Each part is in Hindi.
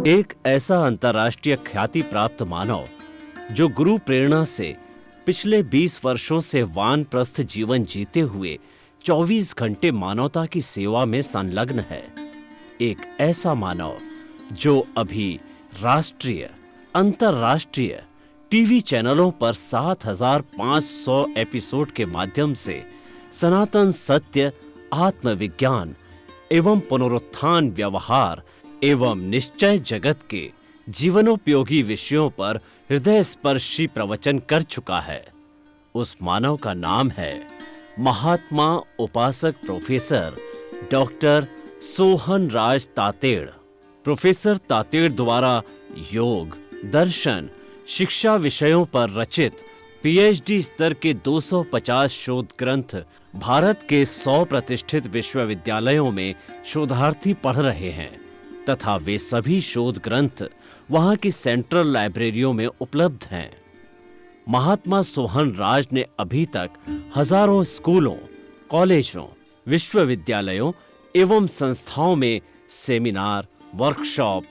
एक ऐसा अंतर्राष्ट्रीय ख्याति प्राप्त मानव जो गुरु प्रेरणा से पिछले 20 वर्षों से वानप्रस्थ जीवन जीते हुए 24 घंटे मानवता की सेवा में संलग्न है। एक ऐसा मानव जो अभी राष्ट्रीय, अंतर्राष्ट्रीय टीवी चैनलों पर 7,500 एपिसोड के माध्यम से सनातन सत्य, आत्मविज्ञान एवं पुनरुत्थान, व्यवहार एवं निश्चय जगत के जीवनोपयोगी विषयों पर हृदय स्पर्शी प्रवचन कर चुका है। उस मानव का नाम है महात्मा उपासक प्रोफेसर डॉक्टर सोहन राज तातेड़। प्रोफेसर तातेड़ द्वारा योग, दर्शन, शिक्षा विषयों पर रचित पीएचडी स्तर के 250 शोध ग्रंथ भारत के 100 प्रतिष्ठित विश्वविद्यालयों में शोधार्थी पढ़ रहे हैं तथा वे सभी शोध ग्रंथ वहां की सेंट्रल लाइब्रेरियों में उपलब्ध हैं। महात्मा सोहन राज ने अभी तक हजारों स्कूलों, कॉलेजों, विश्वविद्यालयों एवं संस्थाओं में सेमिनार, वर्कशॉप,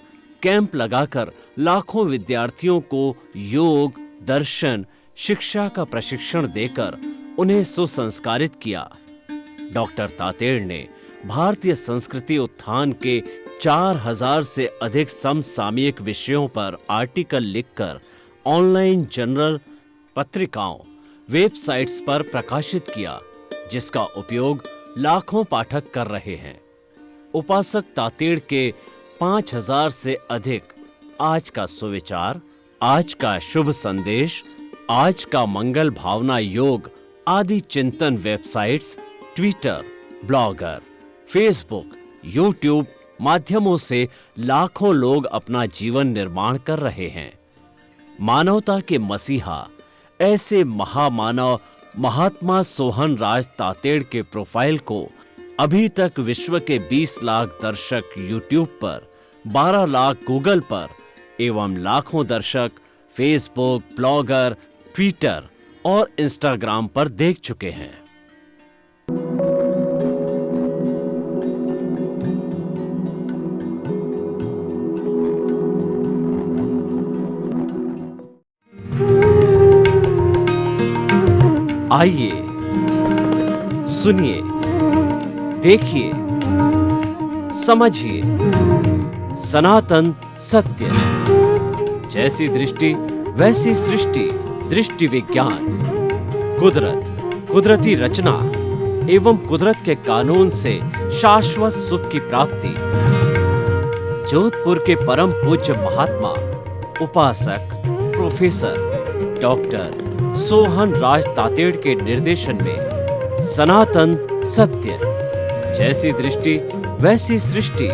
कैंप लगाकर लाखों विद्यार्थियों को योग, दर्शन, शिक्षा का प्रशिक्षण देकर उन्हें सुसंस्कारित किया। डॉक्टर तातेड़ ने भारतीय संस्कृति उत्थान के 4,000 से अधिक समसामयिक विषयों पर आर्टिकल लिखकर ऑनलाइन जर्नल, पत्रिकाओं, वेबसाइट्स पर प्रकाशित किया, जिसका उपयोग लाखों पाठक कर रहे हैं। उपासक तातेड़ के 5,000 से अधिक आज का सुविचार, आज का शुभ संदेश, आज का मंगल भावना योग आदि चिंतन websites, Twitter, blogger, Facebook, YouTube माध्यमों से लाखों लोग अपना जीवन निर्माण कर रहे हैं। मानवता के मसीहा ऐसे महामानव महात्मा सोहन राज तातेड़ के प्रोफाइल को अभी तक विश्व के 20 लाख दर्शक यूट्यूब पर, 12 लाख गूगल पर एवं लाखों दर्शक फेसबुक, ब्लॉगर, ट्विटर और इंस्टाग्राम पर देख चुके हैं। आइए, सुनिए, देखिए, समझिए सनातन सत्य। जैसी दृष्टि वैसी सृष्टि, दृष्टि विज्ञान। कुदरत, कुदरती रचना एवं कुदरत के कानून से शाश्वत सुख की प्राप्ति। जोधपुर के परम पूज्य महात्मा उपासक प्रोफेसर डॉक्टर सोहन राज तातेड़ के निर्देशन में सनातन सत्य। जैसी दृष्टि वैसी सृष्टि,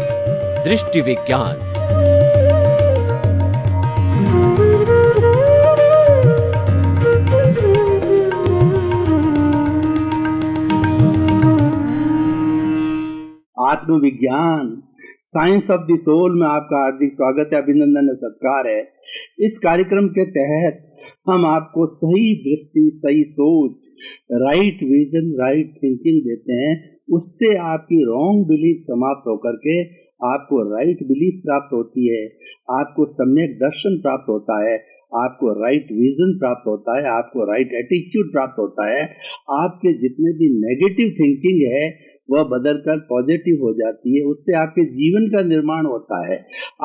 दृष्टि विज्ञान। आत्मविज्ञान, साइंस ऑफ द सोल में आपका हार्दिक स्वागत है, अभिनंदन, सत्कार है। इस कार्यक्रम के तहत हम आपको सही दृष्टि, सही सोच, राइट विजन, राइट थिंकिंग देते हैं। उससे आपकी रॉन्ग बिलीफ समाप्त होकर के आपको राइट बिलीफ प्राप्त होती है, आपको सम्यक दर्शन प्राप्त होता है, आपको राइट विजन प्राप्त होता है, आपको राइट एटीट्यूड प्राप्त होता है। आपके जितने भी नेगेटिव थिंकिंग है वह बदलकर पॉजिटिव हो जाती है। उससे आपके जीवन का निर्माण होता है,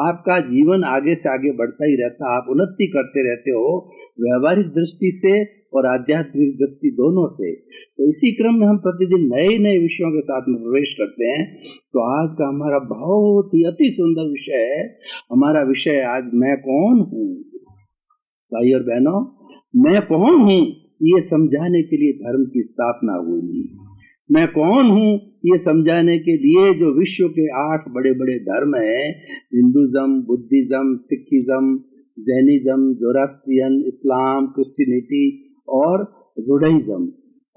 आपका जीवन आगे से आगे बढ़ता ही रहता है, आप उन्नति करते रहते हो, व्यवहारिक दृष्टि से और आध्यात्मिक दृष्टि दोनों से। तो इसी क्रम में हम प्रतिदिन नए नए विषयों के साथ में प्रवेश करते हैं। तो आज का हमारा बहुत ही अति सुंदर विषय है। हमारा विषय आज मैं कौन हूँ। भाई और बहनों, मैं कौन हूँ ये समझाने के लिए धर्म की स्थापना हुई। मैं कौन हूँ ये समझाने के लिए जो विश्व के 8 बड़े बड़े धर्म हैं, Hinduism, Buddhism, Sikhism, Jainism, Zoroastrian, इस्लाम, क्रिश्चियनिटी और जुडाइज्म,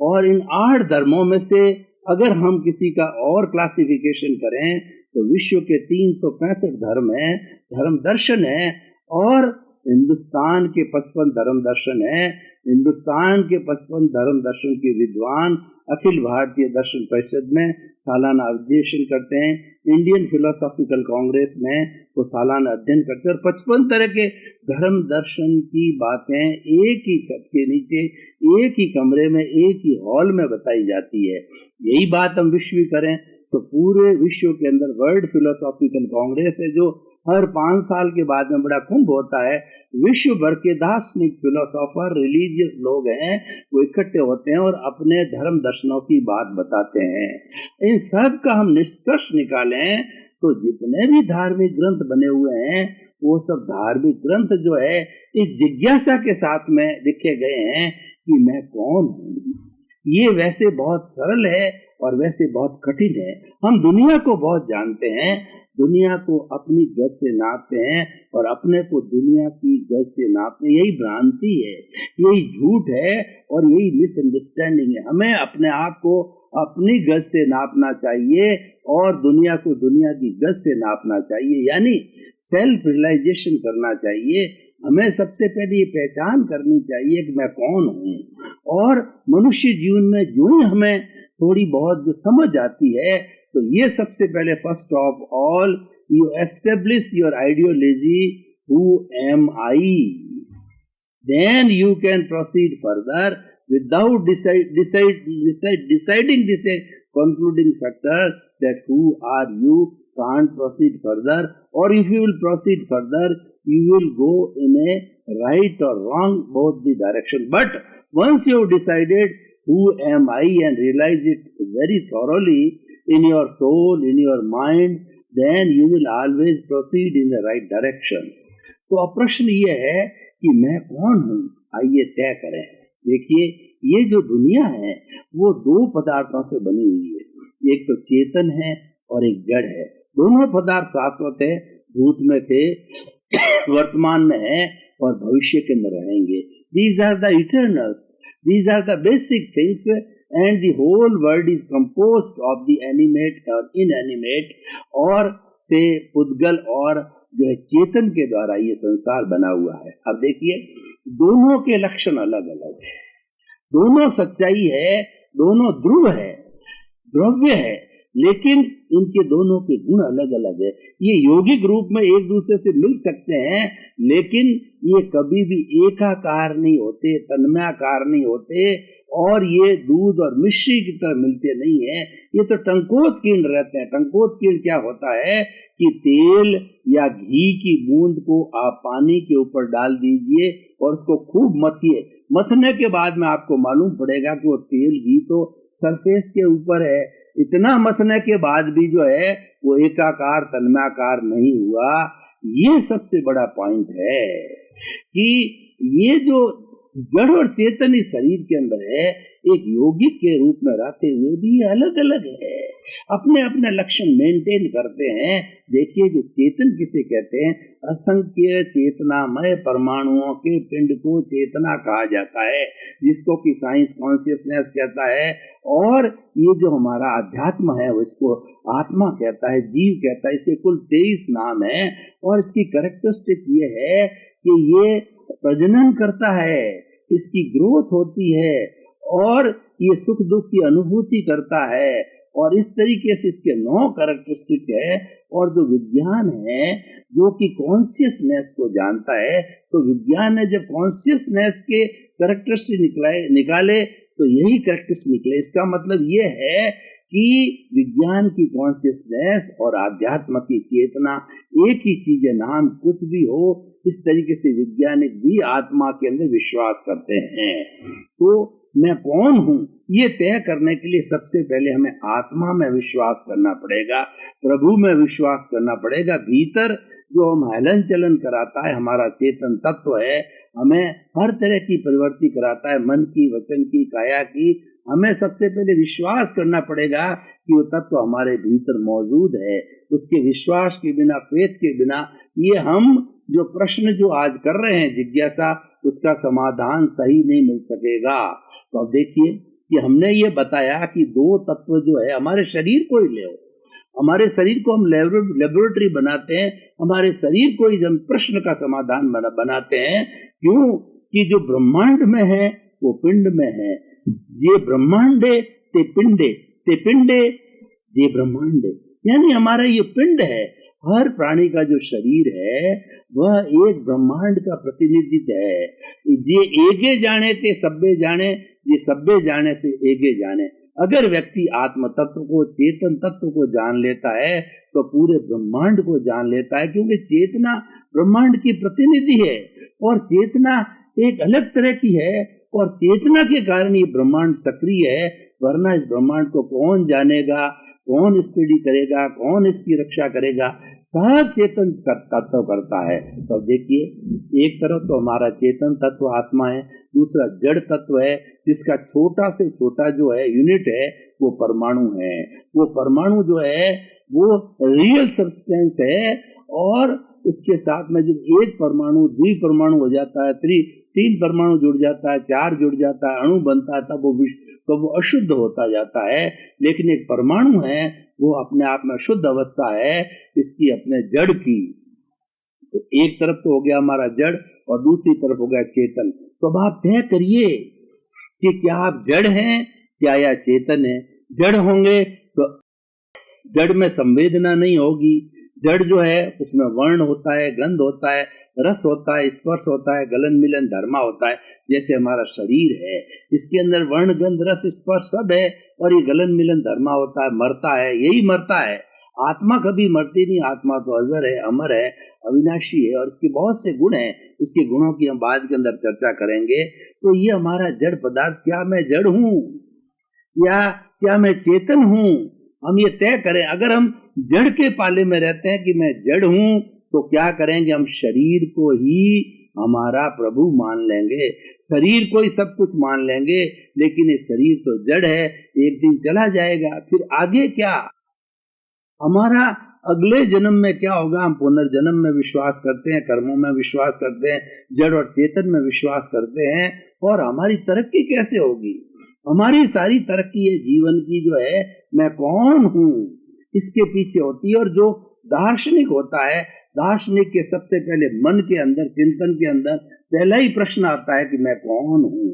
और इन 8 धर्मों में से अगर हम किसी का और क्लासिफिकेशन करें तो विश्व के 365 धर्म हैं, धर्म दर्शन है, और हिंदुस्तान के 55 धर्म दर्शन हैं। हिंदुस्तान के 55 धर्म दर्शन के विद्वान अखिल भारतीय दर्शन परिषद में सालाना अधिवेशन करते हैं। इंडियन फिलोसॉफिकल कांग्रेस में वो सालाना अध्ययन करते हैं और 55 तरह के धर्म दर्शन की बातें एक ही छत के नीचे, एक ही कमरे में, एक ही हॉल में बताई जाती है। यही बात हम विश्व करें तो पूरे विश्व के अंदर वर्ल्ड फिलोसॉफिकल कांग्रेस है, जो हर 5 साल के बाद में बड़ा कुंभ होता है। विश्व भर के दार्शनिक, फिलोसोफर, रिलीजियस लोग हैं, वो इकट्ठे होते हैं और अपने धर्म दर्शनों की बात बताते हैं। इन सब का हम निष्कर्ष निकालें तो जितने भी धार्मिक ग्रंथ बने हुए हैं वो सब धार्मिक ग्रंथ जो है इस जिज्ञासा के साथ में लिखे गए हैं कि मैं कौन हूँ। ये वैसे बहुत सरल है और वैसे बहुत कठिन है। हम दुनिया को बहुत जानते हैं, दुनिया को अपनी गज से नापते हैं और अपने को दुनिया की गज से नापते हैं। यही भ्रांति है, यही झूठ है और यही मिसअंडरस्टैंडिंग है। हमें अपने आप को अपनी गज से नापना चाहिए और दुनिया को दुनिया की गज से नापना चाहिए, यानी सेल्फ रियलाइजेशन करना चाहिए। हमें सबसे पहले ये पहचान करनी चाहिए कि मैं कौन हूँ। और मनुष्य जीवन में जो ही हमें थोड़ी बहुत जो समझ आती है तो ये सबसे पहले first of all you establish your ideology, who am I, then you can proceed further without deciding this concluding factor that who are you can't proceed further, or if you will proceed further you will go in a right or wrong both the direction. But once you have decided who am I and realize it very thoroughly in your soul, in your mind, then you will always proceed in the right direction. तो अब प्रश्न ये है कि मैं कौन हूँ, आइए तय करें। देखिए, ये जो दुनिया है वो 2 पदार्थों से बनी हुई है, एक तो चेतन है और एक जड़ है। दोनों पदार्थ शाश्वत है, भूत में थे, वर्तमान में है और भविष्य के अंदर रहेंगे। These are the eternals, these are the basic things, and the whole world is composed of the animate or inanimate और से पुद्गल और जो है चेतन के द्वारा ये संसार बना हुआ है। अब देखिए, दोनों के लक्षण अलग अलग है, दोनों सच्चाई है, दोनों ध्रुव है, द्रव्य है, लेकिन इनके दोनों के गुण अलग अलग है। ये यौगिक रूप में एक दूसरे से मिल सकते हैं, लेकिन ये कभी भी एकाकार नहीं होते, तन्मयाकार नहीं होते, और ये दूध और मिश्री की तरह मिलते नहीं है। ये तो टंकोत्कीर्ण रहते हैं। टंकोत्कीर्ण क्या होता है कि तेल या घी की बूंद को आप पानी के ऊपर डाल दीजिए और उसको खूब मथिए। मथने के बाद में आपको मालूम पड़ेगा कि वो तेल घी तो सरफेस के ऊपर है, इतना मथने के बाद भी जो है वो एकाकार तन्मयाकार नहीं हुआ। ये सबसे बड़ा पॉइंट है कि ये जो जड़ और चेतन इस शरीर के अंदर है, एक यौगिक के रूप में रहते हुए भी अलग अलग है, अपने अपने लक्षण मेंटेन करते हैं। देखिए, जो चेतन किसे कहते हैं, असंख्य चेतनामय परमाणुओं के पिंड को चेतना कहा जाता है, जिसको कि साइंस कॉन्शियसनेस कहता है। और ये जो हमारा अध्यात्म है उसको आत्मा कहता है, जीव कहता है। इसके कुल 23 नाम है और इसकी कैरेक्टरिस्टिक ये है कि ये प्रजनन करता है, इसकी ग्रोथ होती है और ये सुख दुख की अनुभूति करता है, और इस तरीके से इसके 9 कैरेक्टरिस्टिक है। और जो विज्ञान है जो कि कॉन्शियसनेस को जानता है, तो विज्ञान ने जब कॉन्शियसनेस के कैरेक्टरिस्टिक निकाले तो यही कैरेक्टरिस्टिक निकले। इसका मतलब ये है कि विज्ञान की कॉन्शियसनेस और आध्यात्म की चेतना एक ही चीज है, नाम कुछ भी हो। इस तरीके से वैज्ञानिक भी आत्मा के अंदर विश्वास करते हैं। तो मैं कौन हूँ ये तय करने के लिए सबसे पहले हमें आत्मा में विश्वास करना पड़ेगा, प्रभु में विश्वास करना पड़ेगा। भीतर जो हम हलन चलन कराता है, हमारा चेतन तत्व है, हमें हर तरह की प्रवृत्ति कराता है, मन की, वचन की, काया की। हमें सबसे पहले विश्वास करना पड़ेगा कि वो तत्व हमारे भीतर मौजूद है। उसके विश्वास के बिना, फेथ के बिना, ये हम जो प्रश्न जो आज कर रहे हैं, जिज्ञासा, उसका समाधान सही नहीं मिल सकेगा। तो अब देखिए कि हमने ये बताया कि 2 तत्व जो है, हमारे शरीर को ही ले, हमारे शरीर को हम लेबोरेटरी बनाते हैं, हमारे शरीर को ही हम प्रश्न का समाधान बनाते हैं। क्यों कि जो ब्रह्मांड में है वो पिंड में है। जे ब्रह्मांडे ते पिंडे जे ब्रह्मांडे, यानी हमारा ये पिंड है। हर प्राणी का जो शरीर है वह एक ब्रह्मांड का प्रतिनिधित्व है। जे एगे जाने ते सब्बे जाने, ये सब्बे जाने से एगे जाने। अगर व्यक्ति आत्म तत्व को, चेतन तत्व को जान लेता है तो पूरे ब्रह्मांड को जान लेता है, क्योंकि चेतना ब्रह्मांड की प्रतिनिधि है और चेतना एक अलग तरह की है और चेतना के कारण ये ब्रह्मांड सक्रिय है। वरना इस ब्रह्मांड को कौन जानेगा, कौन स्टडी करेगा, कौन इसकी रक्षा करेगा? सब चेतन तत्व करता है। तो देखिए, एक तरफ तो हमारा चेतन तत्व आत्मा है, दूसरा जड़ तत्व है जिसका छोटा से छोटा जो है यूनिट है वो परमाणु है। वो परमाणु जो है वो रियल सब्सटेंस है और उसके साथ में जब एक परमाणु द्विपरमाणु हो जाता है, तीन परमाणु जुड़ जाता है, 4 जुड़ जाता है, अणु बनता है, तब वो अशुद्ध होता जाता है। लेकिन एक परमाणु है वो अपने आप में शुद्ध अवस्था है इसकी अपने जड़ की। तो एक तरफ तो हो गया हमारा जड़ और दूसरी तरफ हो गया चेतन। तो अब आप तय करिए कि क्या आप जड़ हैं क्या या चेतन है। जड़ होंगे तो जड़ में संवेदना नहीं होगी। जड़ जो है उसमें वर्ण होता है, गंध होता है, रस होता है, स्पर्श होता है, गलन मिलन धर्मा होता है। जैसे हमारा शरीर है इसके अंदर वर्ण गंध रस स्पर्श सब है और ये गलन मिलन धर्मा होता है, मरता है, यही मरता है। आत्मा कभी मरती नहीं। आत्मा तो अजर है, अमर है, अविनाशी है और इसके बहुत से गुण हैं। उसके गुणों की हम बाद के अंदर चर्चा करेंगे। तो ये हमारा जड़ पदार्थ, क्या मैं जड़ हूं या क्या मैं चेतन हूं, हम ये तय करें। अगर हम जड़ के पाले में रहते हैं कि मैं जड़ हूं तो क्या करेंगे, हम शरीर को ही हमारा प्रभु मान लेंगे, शरीर को ही सब कुछ मान लेंगे। लेकिन ये शरीर तो जड़ है, एक दिन चला जाएगा। फिर आगे क्या, हमारा अगले जन्म में क्या होगा? हम पुनर्जन्म में विश्वास करते हैं, कर्मों में विश्वास करते हैं, जड़ और चेतन में विश्वास करते हैं। और हमारी तरक्की कैसे होगी? हमारी सारी तरक्की है जीवन की जो है मैं कौन हूं इसके पीछे होती है। और जो दार्शनिक होता है, दार्शनिक के सबसे पहले मन के अंदर, चिंतन के अंदर पहला ही प्रश्न आता है कि मैं कौन हूं।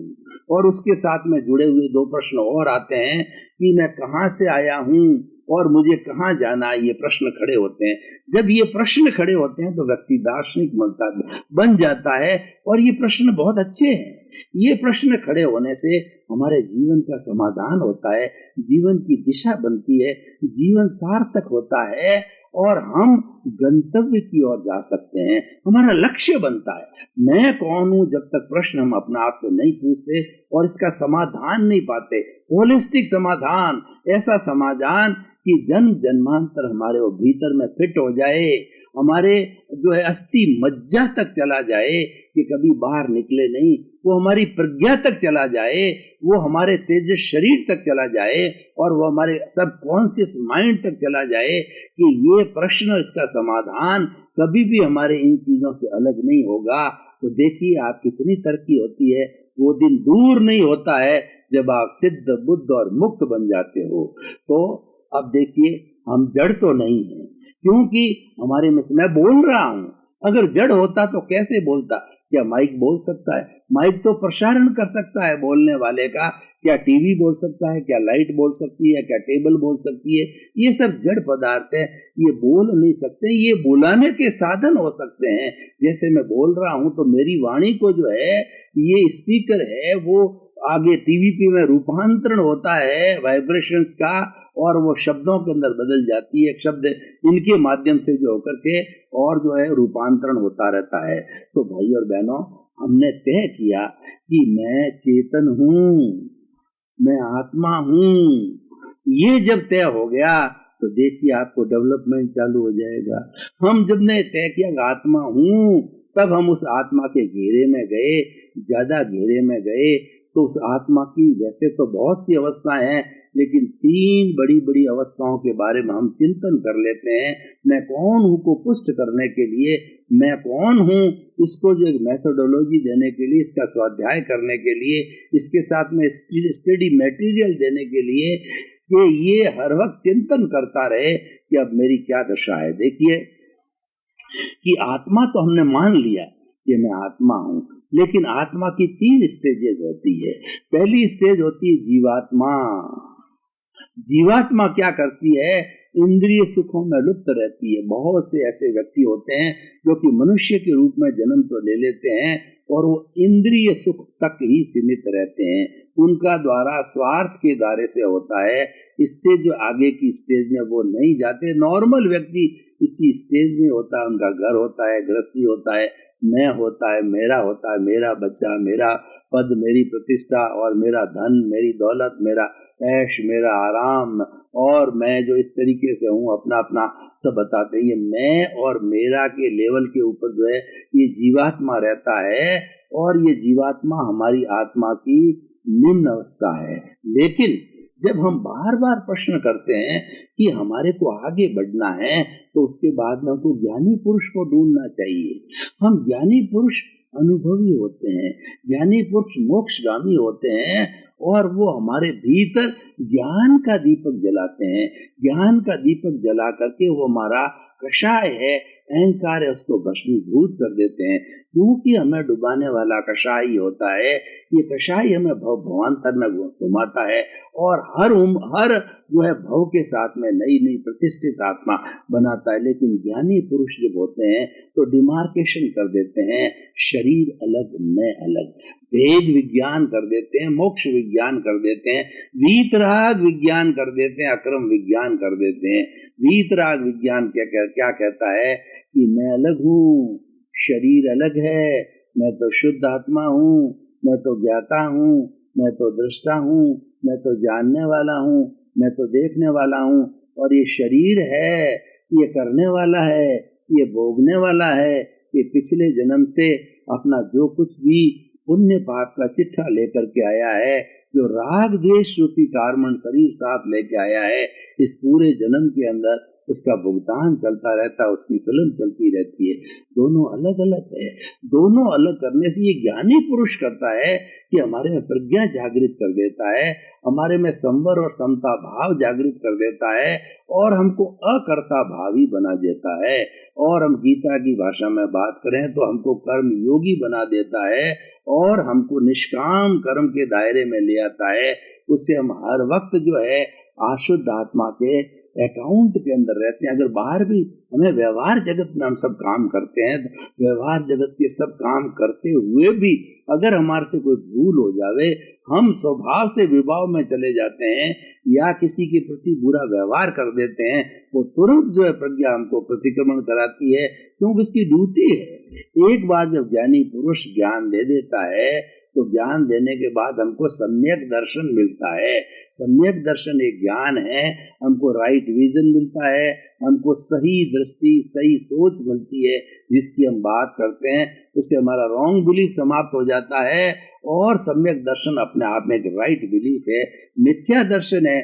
और उसके साथ में जुड़े हुए 2 प्रश्न और आते हैं कि मैं कहां से आया हूं और मुझे कहां जाना है। ये प्रश्न खड़े होते हैं। जब ये प्रश्न खड़े होते हैं तो व्यक्ति दार्शनिक बन जाता है। और ये प्रश्न बहुत अच्छे हैं। ये प्रश्न खड़े होने से हमारे जीवन का समाधान होता है, जीवन की दिशा बनती है, जीवन सार्थक होता है और हम गंतव्य की ओर जा सकते हैं। हमारा लक्ष्य बनता है। मैं कौन हूं जब तक प्रश्न हम अपने आप से नहीं पूछते और इसका समाधान नहीं पाते, होलिस्टिक समाधान, ऐसा समाधान कि जन्म जन्मांतर हमारे वो भीतर में फिट हो जाए, हमारे जो है अस्थि मज्जा तक चला जाए कि कभी बाहर निकले नहीं, वो हमारी प्रज्ञा तक चला जाए, वो हमारे तेजस शरीर तक चला जाए और वो हमारे सब कॉन्शियस माइंड तक चला जाए कि ये प्रश्न, इसका समाधान कभी भी हमारे इन चीजों से अलग नहीं होगा। तो देखिए आप कितनी तरक्की होती है। वो दिन दूर नहीं होता है जब आप सिद्ध बुद्ध और मुक्त बन जाते हो। तो अब देखिए, हम जड़ तो नहीं है, क्योंकि हमारे में से मैं बोल रहा हूं। अगर जड़ होता तो कैसे बोलता? क्या माइक बोल सकता है? माइक तो प्रसारण कर सकता है बोलने वाले का। क्या टीवी बोल सकता है? क्या लाइट बोल सकती है? क्या टेबल बोल सकती है? ये सब जड़ पदार्थ है, ये बोल नहीं सकते। ये बुलाने के साधन हो सकते हैं। जैसे मैं बोल रहा हूं तो मेरी वाणी को जो है, ये स्पीकर है, वो आगे टीवी में रूपांतरण होता है वाइब्रेशंस का और वो शब्दों के अंदर बदल जाती है। एक शब्द इनके माध्यम से जो होकर के और जो है रूपांतरण होता रहता है। तो भाई और बहनों, हमने तय किया कि मैं चेतन हूं, मैं आत्मा हूं। ये जब तय हो गया तो देखिए आपको डेवलपमेंट चालू हो जाएगा। हम जब ने तय किया आत्मा हूं, तब हम उस आत्मा के घेरे में गए, ज्यादा घेरे में गए। तो उस आत्मा की वैसे तो बहुत सी अवस्थाएं हैं, लेकिन 3 बड़ी बड़ी अवस्थाओं के बारे में हम चिंतन कर लेते हैं। मैं कौन हूं को पुष्ट करने के लिए, मैं कौन हूं इसको जो एक मेथोडोलॉजी देने के लिए, इसका स्वाध्याय करने के लिए, इसके साथ में स्टडी मटेरियल देने के लिए कि ये हर वक्त चिंतन करता रहे कि अब मेरी क्या दशा है। देखिए कि आत्मा तो हमने मान लिया कि मैं आत्मा हूं, लेकिन आत्मा की 3 स्टेजेस होती है। पहली स्टेज होती है जीवात्मा। जीवात्मा क्या करती है? इंद्रिय सुखों में लुप्त रहती है। बहुत से ऐसे व्यक्ति होते हैं जो कि मनुष्य के रूप में जन्म तो ले लेते हैं और वो इंद्रिय सुख तक ही सीमित रहते हैं। उनका द्वारा स्वार्थ के दायरे से होता है, इससे जो आगे की स्टेज में वो नहीं जाते। नॉर्मल व्यक्ति इसी स्टेज में होता है। उनका घर होता है, गृहस्थी होता है, मैं होता है, मेरा होता है, मेरा बच्चा, मेरा पद, मेरी प्रतिष्ठा और मेरा धन, मेरी दौलत, मेरा ऐश, मेरा आराम और मैं जो इस तरीके से हूँ, अपना अपना सब बताते हैं। ये मैं और मेरा के लेवल के ऊपर जो है ये जीवात्मा रहता है और ये जीवात्मा हमारी आत्मा की निम्न अवस्था है। लेकिन जब हम बार बार प्रश्न करते हैं कि हमारे को आगे बढ़ना है, तो उसके बाद में हमको ज्ञानी पुरुष को ढूंढना चाहिए। हम ज्ञानी पुरुष अनुभवी होते हैं, ज्ञानी पुरुष मोक्षगामी होते हैं और वो हमारे भीतर ज्ञान का दीपक जलाते हैं। ज्ञान का दीपक जला करके वो हमारा कषाय है, अहंकार है, उसको भस्मीभूत कर देते हैं। क्योंकि हमें डुबाने वाला कषाय ही होता है। ये कषाय हमें भवांतर में घुमाता है और हर जो है भव के साथ में नई नई प्रतिष्ठित आत्मा बनाता है। लेकिन ज्ञानी पुरुष जब होते हैं तो डिमार्केशन कर देते हैं, शरीर अलग मैं अलग, भेद विज्ञान कर देते हैं, मोक्ष विज्ञान कर देते हैं, वीतराग विज्ञान कर देते हैं, अक्रम विज्ञान कर देते हैं। वीतराग विज्ञान क्या कहता है कि मैं अलग हूँ, शरीर अलग है, मैं तो शुद्ध आत्मा हूँ, मैं तो ज्ञाता हूँ, मैं तो दृष्टा हूँ, मैं तो जानने वाला हूँ, मैं तो देखने वाला हूँ और ये शरीर है, ये करने वाला है, ये भोगने वाला है, ये पिछले जन्म से अपना जो कुछ भी पुण्य पाप का चिट्ठा लेकर के आया है, जो राग द्वेष रूपी कार्बन शरीर साथ लेके आया है, इस पूरे जन्म के अंदर उसका भुगतान चलता रहता है, उसकी फिल्म चलती रहती है। दोनों अलग अलग है। दोनों अलग करने से ये ज्ञानी पुरुष करता है कि हमारे में प्रज्ञा जागृत कर देता है, हमारे में संवर और समता भाव जागृत कर देता है और हमको अकर्ता भावी बना देता है। और हम गीता की भाषा में बात करें तो हमको कर्म योगी बना देता है और हमको निष्काम कर्म के दायरे में ले आता है। उससे हम हर वक्त जो है आशुद्ध आत्मा के अकाउंट के अंदर रहते हैं। अगर बाहर भी हमें व्यवहार जगत में हम सब काम करते हैं, तो व्यवहार जगत के सब काम करते हुए भी अगर हमारे से कोई भूल हो जावे, हम स्वभाव से विभाव में चले जाते हैं या किसी के प्रति बुरा व्यवहार कर देते हैं, वो तुरंत जो है प्रज्ञा हमको प्रतिक्रमण कराती है, क्योंकि इसकी ड्यूटी है। एक बार जब ज्ञानी पुरुष ज्ञान दे देता है तो ज्ञान देने के बाद हमको सम्यक दर्शन मिलता है। सम्यक दर्शन एक ज्ञान है, हमको राइट विजन मिलता है, हमको सही दृष्टि, सही सोच मिलती है जिसकी हम बात करते हैं। उससे हमारा रॉन्ग बिलीफ समाप्त हो जाता है और सम्यक दर्शन अपने आप में एक राइट बिलीफ है। मिथ्या दर्शन है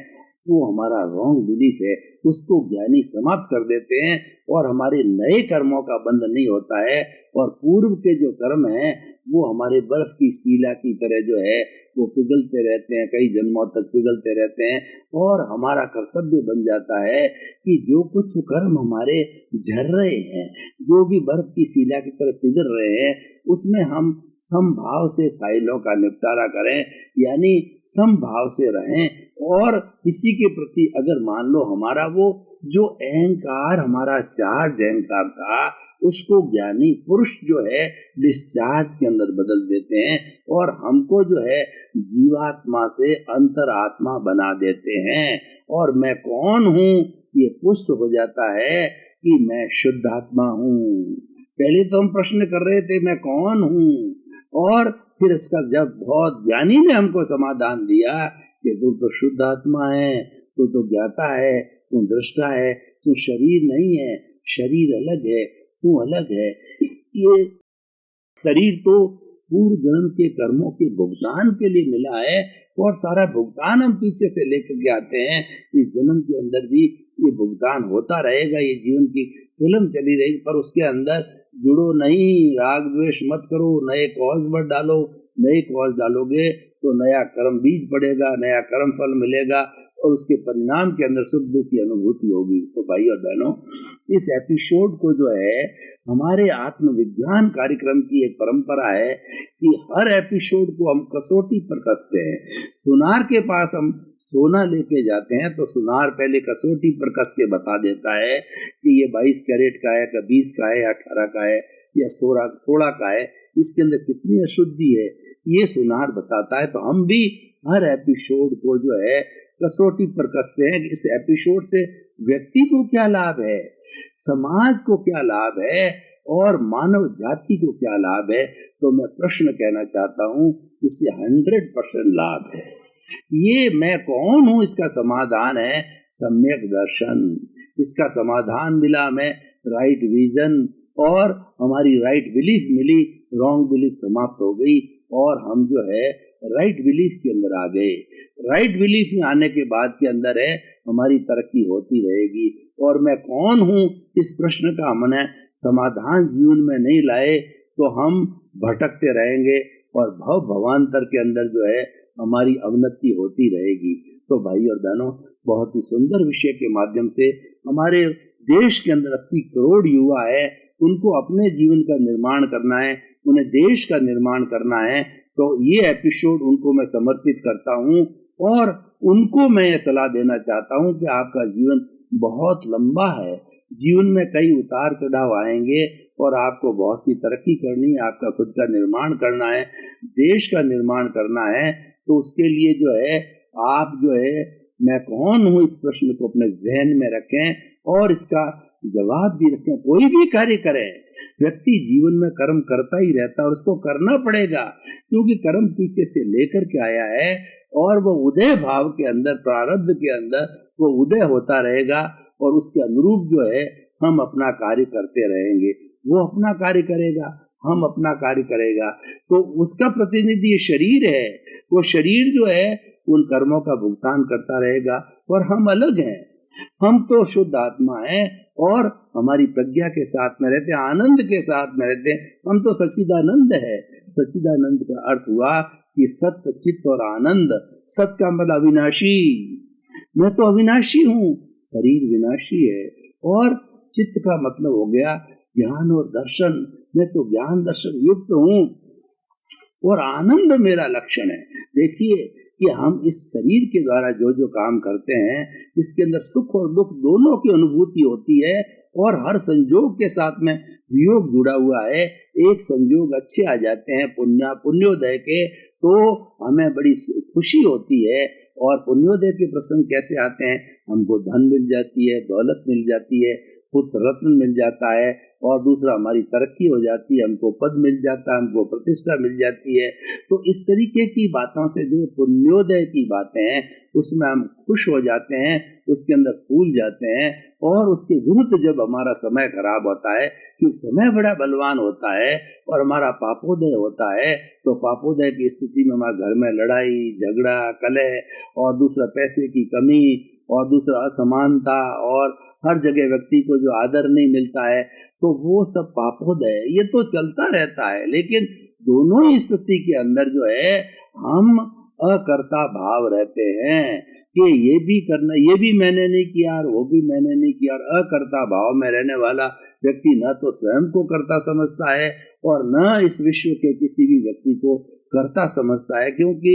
वो हमारा रॉन्ग बिलीफ है, उसको ज्ञानी समाप्त कर देते हैं और हमारे नए कर्मों का बंध नहीं होता है और पूर्व के जो कर्म हैं वो हमारे बर्फ की सीला की तरह जो है वो पिघलते रहते हैं, कई जन्मों तक पिघलते रहते हैं और हमारा कर्तव्य बन जाता है कि जो कुछ कर्म हमारे झर रहे हैं, जो भी बर्फ की सीला की तरह पिघल रहे हैं, उसमें हम समभाव से फाइलों का निपटारा करें, यानी समभाव से रहें। और किसी के प्रति अगर मान लो हमारा वो जो अहंकार, हमारा चार्ज अहंकार था, उसको ज्ञानी पुरुष जो है डिस्चार्ज के अंदर बदल देते हैं और हमको जो है जीवात्मा से अंतरात्मा बना देते हैं। और मैं कौन हूँ ये पुष्ट हो जाता है कि मैं शुद्ध आत्मा हूँ। पहले तो हम प्रश्न कर रहे थे मैं कौन हूँ, और फिर इसका जब बहुत ज्ञानी ने हमको समाधान दिया कि तू तो शुद्ध आत्मा है, तू तो ज्ञाता है, तू दृष्टा है, तू शरीर नहीं है, शरीर अलग है, तू अलग है। ये शरीर तो पूर्व जन्म के कर्मों के भुगतान के लिए मिला है और सारा भुगतान हम पीछे से लेकर के आते हैं। इस जन्म के अंदर भी ये भुगतान होता रहेगा, ये जीवन की फिल्म चली रहेगी, पर उसके अंदर जुड़ो नहीं, राग द्वेष मत करो, नए कॉज मत डालो। नए कॉज डालोगे तो नया कर्म बीज पड़ेगा, नया कर्म फल मिलेगा और उसके परिणाम के अंदर सुख दुख की अनुभूति होगी। तो भाई और बहनों, इस एपिसोड को जो है हमारे आत्मविज्ञान कार्यक्रम की एक परंपरा है कि हर एपिसोड को हम कसौटी पर कसते हैं। सुनार के पास हम सोना लेके जाते हैं तो सुनार पहले कसौटी पर कस के बता देता है कि ये 22 कैरेट का है, का 20 का है, 18 का है या 16 का है, इसके अंदर कितनी अशुद्धि है, ये सुनार बताता है। तो हम भी हर एपिसोड को जो है कसौटी पर कसते हैं कि इस एपिसोड से व्यक्ति को क्या लाभ है, समाज को क्या लाभ है और मानव जाति को क्या लाभ है। तो मैं प्रश्न कहना चाहता हूँ, इससे 100% लाभ है। ये मैं कौन हूँ, इसका समाधान है सम्यक दर्शन। इसका समाधान मिला हमें राइट विजन, और हमारी राइट बिलीफ मिली, रॉन्ग बिलीफ समाप्त हो गई और हम जो है राइट बिलीफ के अंदर आ गए। राइट बिलीफ में आने के बाद के अंदर है हमारी तरक्की होती रहेगी। और मैं कौन हूँ, इस प्रश्न का हमने समाधान जीवन में नहीं लाए तो हम भटकते रहेंगे और भव भवांतर के अंदर जो है हमारी अवनति होती रहेगी। तो भाई और बहनों, बहुत ही सुंदर विषय के माध्यम से हमारे देश के अंदर 80 करोड़ युवा है, उनको अपने जीवन का निर्माण करना है, उन्हें देश का निर्माण करना है। तो ये एपिसोड उनको मैं समर्पित करता हूँ और उनको मैं ये सलाह देना चाहता हूँ कि आपका जीवन बहुत लंबा है, जीवन में कई उतार चढ़ाव आएंगे और आपको बहुत सी तरक्की करनी है, आपका खुद का निर्माण करना है, देश का निर्माण करना है। तो उसके लिए जो है आप जो है मैं कौन हूँ, इस प्रश्न को अपने जहन में रखें और इसका जवाब भी रखें। कोई भी कार्य करें, व्यक्ति जीवन में कर्म करता ही रहता है और उसको करना पड़ेगा, क्योंकि कर्म पीछे से लेकर के आया है और वो उदय भाव के अंदर, प्रारब्ध के अंदर वो उदय होता रहेगा और उसके अनुरूप जो है हम अपना कार्य करते रहेंगे। वो अपना कार्य करेगा, हम अपना कार्य करेगा। तो उसका प्रतिनिधि ये शरीर है, वो शरीर जो है उन कर्मों का भुगतान करता रहेगा। और हम अलग हैं, हम तो शुद्ध आत्मा है और हमारी प्रज्ञा के साथ में रहते हैं, आनंद के साथ में रहते हैं। हम तो सच्चिदानंद है। सच्चिदानंद का अर्थ हुआ कि सत्य, चित्त और आनंद। सत्य का मतलब अविनाशी, मैं तो अविनाशी हूँ, शरीर विनाशी है। और चित्त का मतलब हो गया ज्ञान और दर्शन, मैं तो ज्ञान दर्शन युक्त हूँ और आनंद मेरा लक्षण है। देखिए कि हम इस शरीर के द्वारा जो जो काम करते हैं, इसके अंदर सुख और दुख दोनों की अनुभूति होती है और हर संजोग के साथ में वियोग जुड़ा हुआ है। एक संजोग अच्छे आ जाते हैं पुण्योदय के, तो हमें बड़ी खुशी होती है। और पुण्योदय के प्रसंग कैसे आते हैं, हमको धन मिल जाती है, दौलत मिल जाती है, पुत्र रत्न मिल जाता है, और दूसरा हमारी तरक्की हो जाती है, हमको पद मिल जाता है, हमको प्रतिष्ठा मिल जाती है। तो इस तरीके की बातों से जो पुण्योदय की बातें हैं उसमें हम खुश हो जाते हैं, उसके अंदर फूल जाते हैं। और उसके विरुद्ध जब हमारा समय खराब होता है, क्योंकि समय बड़ा बलवान होता है और हमारा पापोदय होता है, तो पापोदय की स्थिति में हमारे घर में लड़ाई झगड़ा कलह और दूसरा पैसे की कमी और दूसरा असमानता और हर जगह व्यक्ति को जो आदर नहीं मिलता है, तो वो सब पापोदय है। ये तो चलता रहता है, लेकिन दोनों ही स्थिति के अंदर जो है हम अकर्ता भाव रहते हैं कि ये भी करना, ये भी मैंने नहीं किया और वो भी मैंने नहीं किया। और अकर्ता भाव में रहने वाला व्यक्ति न तो स्वयं को कर्ता समझता है और न इस विश्व के किसी भी व्यक्ति को कर्ता समझता है, क्योंकि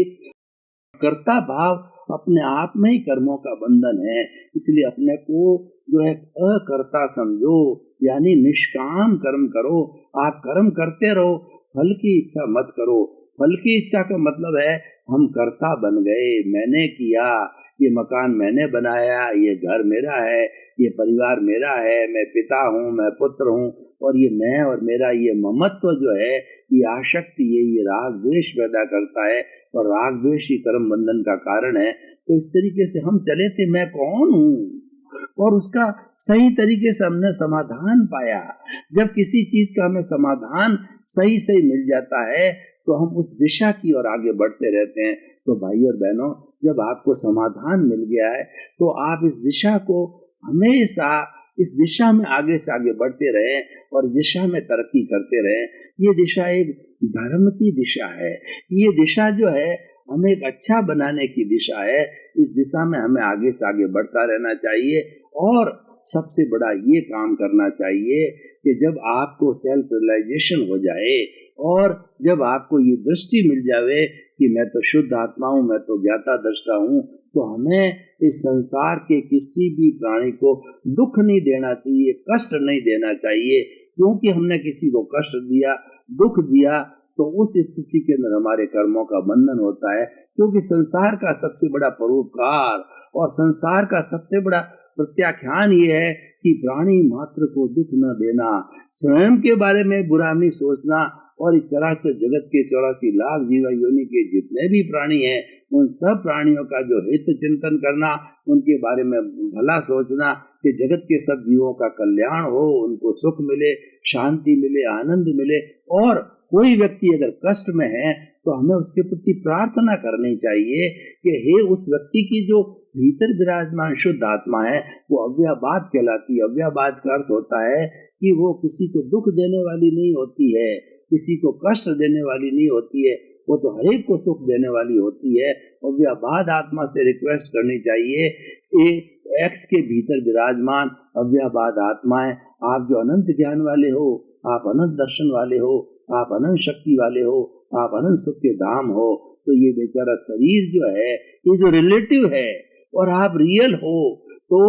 कर्ता भाव अपने आप में ही कर्मों का बंधन है। इसलिए अपने को जो है अकर्ता समझो, यानी निष्काम कर्म करो। आप कर्म करते रहो, फल की इच्छा मत करो। फल की इच्छा का मतलब है हम कर्ता बन गए, मैंने किया, ये मकान मैंने बनाया, ये घर मेरा है, ये परिवार मेरा है, मैं पिता हूँ, मैं पुत्र हूँ। और ये मैं और मेरा ये ममत्व जो है, ये आसक्ति है, ये राग द्वेष पैदा करता है और राग द्वेष ही कर्म बंधन का कारण है। तो इस तरीके से हम चले थे, मैं कौन हूँ, और उसका सही तरीके से हमने समाधान पाया। जब किसी चीज का हमें समाधान सही सही मिल जाता है तो हम उस दिशा की ओर आगे बढ़ते रहते हैं। तो भाई और बहनों, जब आपको समाधान मिल गया है तो आप इस दिशा को हमेशा, इस दिशा में आगे से आगे बढ़ते रहें और दिशा में तरक्की करते रहें। ये दिशा एक धर्म की दिशा है। ये दिशा जो है हमें एक अच्छा बनाने की दिशा है। इस दिशा में हमें आगे से आगे बढ़ता रहना चाहिए और सबसे बड़ा ये काम करना चाहिए कि जब आपको सेल्फ रियलाइजेशन हो जाए और जब आपको ये दृष्टि मिल जावे कि मैं तो शुद्ध आत्मा हूँ, मैं तो ज्ञाता दृष्टा हूँ, तो हमें इस संसार के किसी भी प्राणी को दुख नहीं देना चाहिए, कष्ट नहीं देना चाहिए। क्योंकि हमने किसी को कष्ट दिया, दुख दिया, तो उस स्थिति के अंदर हमारे कर्मों का बंधन होता है। क्योंकि संसार का सबसे बड़ा परोपकार और संसार का सबसे बड़ा प्रत्याख्यान ये है कि प्राणी मात्र को दुख न देना, स्वयं के बारे में बुरा नहीं सोचना और इस चराचर जगत के 84 लाख जीव योनि के जितने भी प्राणी हैं उन सब प्राणियों का जो हित चिंतन करना, उनके बारे में भला सोचना कि जगत के सब जीवों का कल्याण हो, उनको सुख मिले, शांति मिले, आनंद मिले। और कोई व्यक्ति अगर कष्ट में है तो हमें उसके प्रति प्रार्थना करनी चाहिए कि हे उस व्यक्ति की जो भीतर विराजमान शुद्ध आत्मा है वो अव्ययवाद कहलाती है। अव्ययवाद का अर्थ होता है कि वो किसी को दुख देने वाली नहीं होती है, किसी को कष्ट देने वाली नहीं होती है, वो तो हर एक को सुख देने वाली होती है। अव्ययवाद आत्मा से रिक्वेस्ट करनी चाहिए, एक्स के भीतर विराजमान अव्ययवाद आत्माएं, आप जो अनंत ज्ञान वाले हो, आप अनंत दर्शन वाले हो, आप अनंत शक्ति वाले हो, आप अनंत सुख के धाम हो, तो ये बेचारा शरीर जो है ये जो रिलेटिव है और आप रियल हो, तो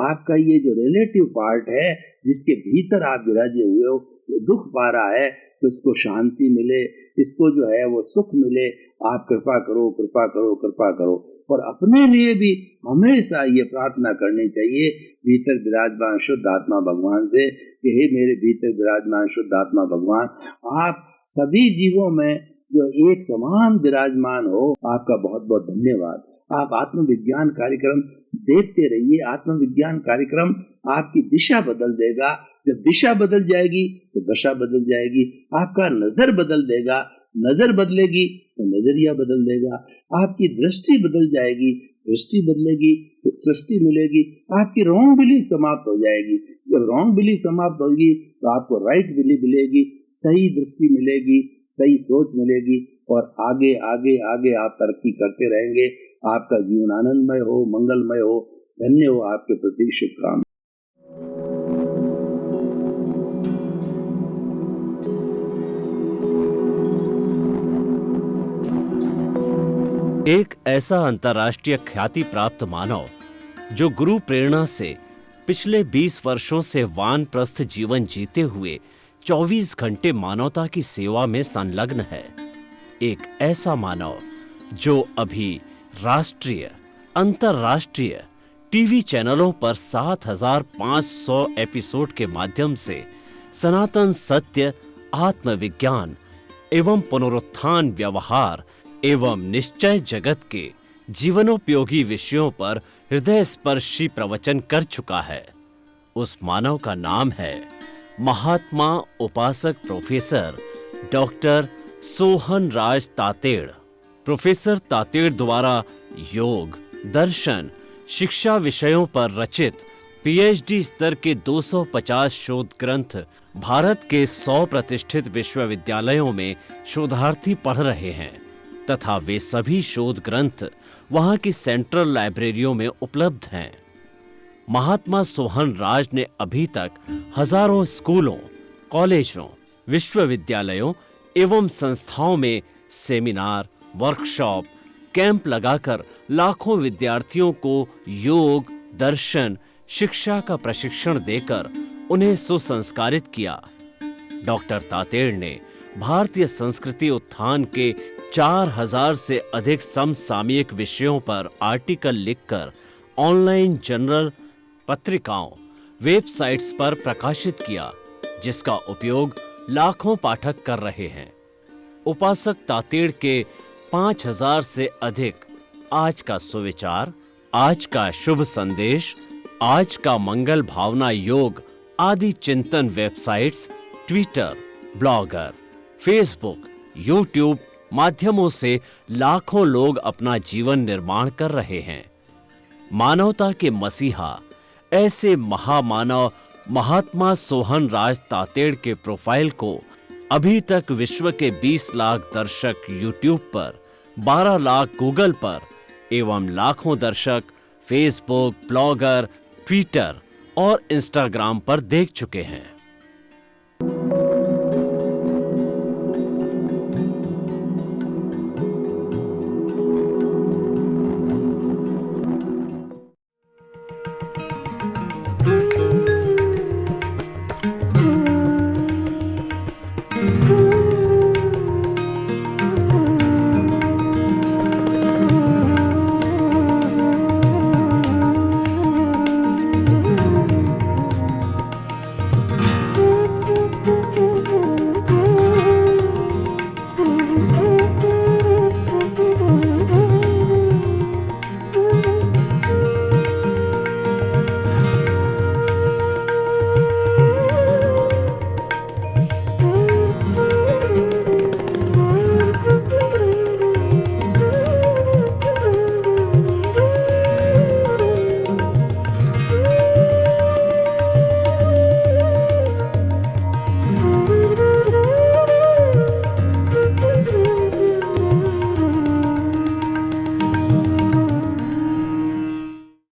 आपका ये जो रिलेटिव पार्ट है जिसके भीतर आप विराजे हुए हो, वो दुख पा रहा है, तो इसको शांति मिले, इसको जो है वो सुख मिले। आप कृपा करो, कृपा करो, कृपा करो। और अपने लिए भी हमेशा ये प्रार्थना करनी चाहिए भीतर विराजमान शुद्ध आत्मा भगवान से कि हे मेरे भीतर विराजमान शुद्ध आत्मा भगवान, आप सभी जीवों में जो एक समान विराजमान हो, आपका बहुत बहुत धन्यवाद। आप आत्मविज्ञान कार्यक्रम देखते रहिए। आत्मविज्ञान कार्यक्रम आपकी दिशा बदल देगा। जब दिशा बदल जाएगी तो दशा बदल जाएगी। आपका नजर बदल देगा, नजर बदलेगी तो नजरिया बदल देगा। आपकी दृष्टि बदल जाएगी, दृष्टि बदलेगी तो सृष्टि मिलेगी। आपकी रॉन्ग बिलीफ समाप्त हो जाएगी। जब रॉन्ग बिलीफ समाप्त होगी तो आपको राइट बिलीफ मिलेगी, सही दृष्टि मिलेगी, सही सोच मिलेगी और आगे आगे आगे आप तरक्की करते रहेंगे। आपका जीवन आनंदमय हो, मंगलमय हो। धन्य हो, आपके प्रति शुभकामनाएं। एक ऐसा अंतर्राष्ट्रीय ख्याति प्राप्त मानव जो गुरु प्रेरणा से पिछले 20 वर्षों से वानप्रस्थ जीवन जीते हुए 24 घंटे मानवता की सेवा में संलग्न है। एक ऐसा मानव जो अभी राष्ट्रीय, अंतर्राष्ट्रीय टीवी चैनलों पर 7,500 एपिसोड के माध्यम से सनातन सत्य, आत्मविज्ञान एवं पुनरुत्थान व्यवहार एवं निश्चय जगत के जीवनोपयोगी विषयों पर हृदय स्पर्शी प्रवचन कर चुका है। उस मानव का नाम है महात्मा उपासक प्रोफेसर डॉक्टर सोहन राज तातेड़। प्रोफेसर तातेड़ द्वारा योग, दर्शन, शिक्षा विषयों पर रचित पीएचडी स्तर के 250 शोध ग्रंथ भारत के 100 प्रतिष्ठित विश्वविद्यालयों में शोधार्थी पढ़ रहे हैं तथा वे सभी शोध ग्रंथ वहां की सेंट्रल लाइब्रेरियों में उपलब्ध हैं। महात्मा सोहन राज ने अभी तक हजारों स्कूलों, कॉलेजों, विश्वविद्यालयों एवं संस्थाओं में सेमिनार, वर्कशॉप, कैंप लगाकर लाखों विद्यार्थियों को योग, दर्शन, शिक्षा का प्रशिक्षण देकर उन्हें सुसंस्कारित किया। डॉक्टर तातेड़ ने भारतीय संस्कृति उत्थान के 4000 से अधिक समसामयिक विषयों पर आर्टिकल लिखकर ऑनलाइन जर्नल, पत्रिकाओं, वेबसाइट्स पर प्रकाशित किया, जिसका उपयोग लाखों पाठक कर रहे हैं। उपासक तातेड़ के 5000 से अधिक आज का सुविचार, आज का शुभ संदेश, आज का मंगल भावना योग आदि चिंतन websites, Twitter, blogger, Facebook, YouTube माध्यमों से लाखों लोग अपना जीवन निर्माण कर रहे हैं। मानवता के मसीहा ऐसे महामानव महात्मा सोहन राज तातेड़ के प्रोफाइल को अभी तक विश्व के 20 लाख दर्शक यूट्यूब पर 12 लाख गूगल पर एवं लाखों दर्शक फेसबुक, ब्लॉगर, ट्विटर और इंस्टाग्राम पर देख चुके हैं।